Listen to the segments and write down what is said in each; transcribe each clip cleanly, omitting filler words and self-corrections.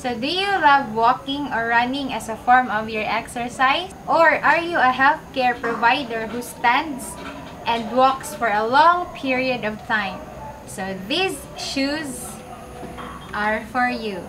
So do you love walking or running as a form of your exercise? Or are you a healthcare provider who stands and walks for a long period of time? So these shoes are for you.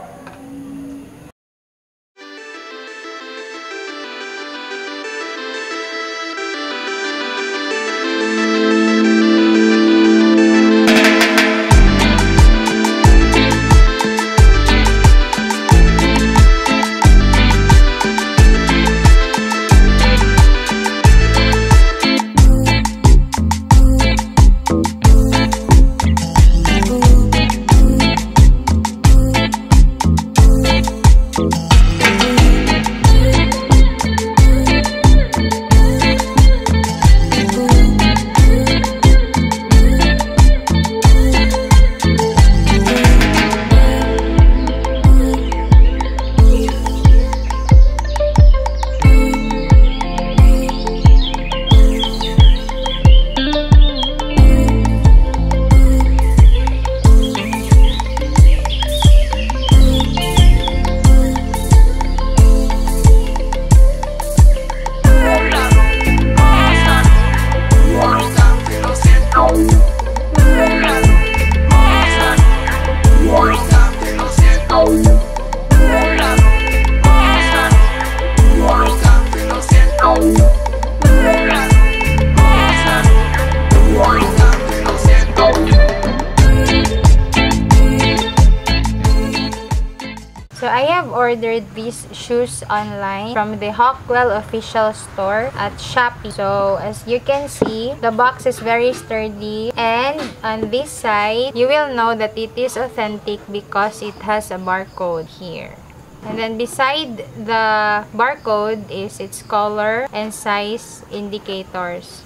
So I have ordered these shoes online from the Hawkwell official store at Shopee. So as you can see, the box is very sturdy, and on this side, you will know that it is authentic because it has a barcode here. And then beside the barcode is its color and size indicators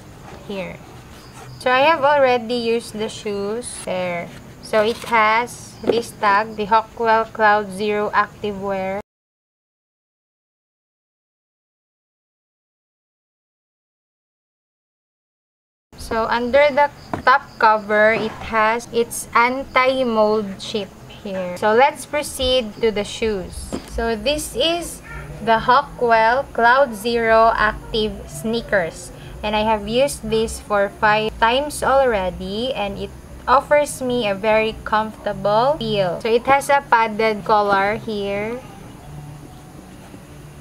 here. So I have already used the shoes there. So it has this tag, the Hawkwell Cloud Zero Activewear. So under the top cover, it has its anti-mold chip here. So let's proceed to the shoes. So this is the Hawkwell Cloud Zero Active sneakers. And I have used this for 5 times already, and it offers me a very comfortable feel. So it has a padded collar here,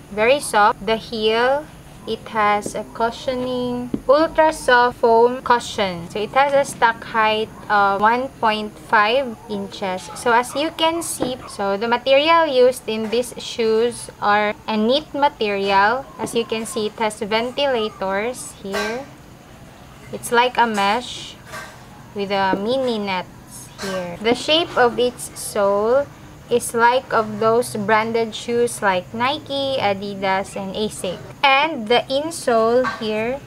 very soft. The heel, it has a cushioning, ultra soft foam cushion. So it has a stock height of 1.5 inches. So as you can see, so the material used in these shoes are a knit material. As you can see, it has ventilators here. It's like a mesh with a mini nets here. The shape of its sole is like of those branded shoes like Nike, Adidas, and Asics. And the insole here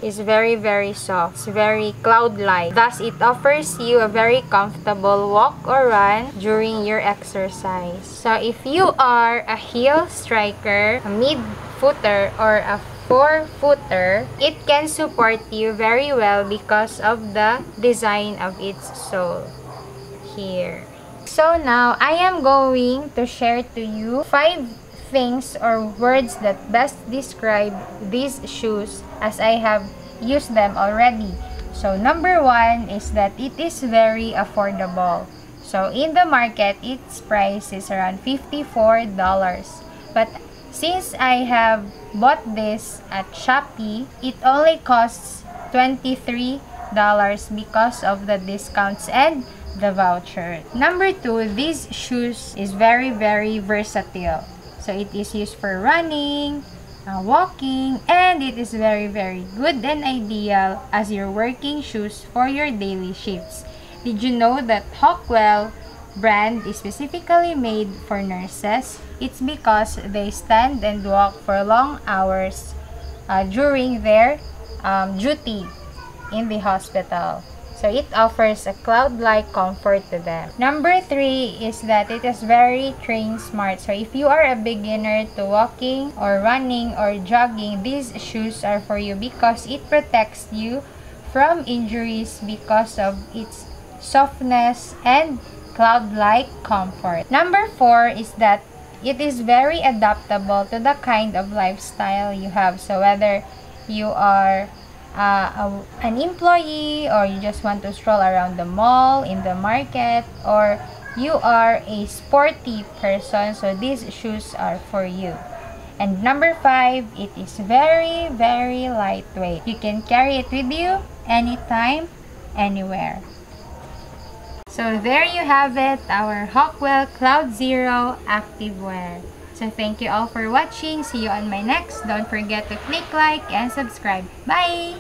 is very, very soft. It's very cloud-like. Thus, it offers you a very comfortable walk or run during your exercise. So, if you are a heel striker, a mid-footer, or a 4-footer, it can support you very well because of the design of its sole here. So now, I am going to share to you 5 things or words that best describe these shoes as I have used them already. So number 1 is that it is very affordable. So in the market, its price is around $54. But since I have bought this at Shopee, it only costs $23 because of the discounts and the voucher. Number 2, these shoes is very, very versatile. So it is used for running, walking, and it is very, very good and ideal as your working shoes for your daily shifts. Did you know that Hawkwell brand is specifically made for nurses? It's because they stand and walk for long hours during their duty in the hospital. So it offers a cloud-like comfort to them. Number 3 is that it is very train smart. So if you are a beginner to walking or running or jogging, these shoes are for you because it protects you from injuries because of its softness and cloud-like comfort. Number 4 is that it is very adaptable to the kind of lifestyle you have. So whether you are an employee, or you just want to stroll around the mall, in the market, or you are a sporty person, so these shoes are for you. And number 5, it is very, very lightweight. You can carry it with you anytime, anywhere. So there you have it, our Hawkwell Cloud Zero Activewear. So thank you all for watching. See you on my next. Don't forget to click like and subscribe. Bye!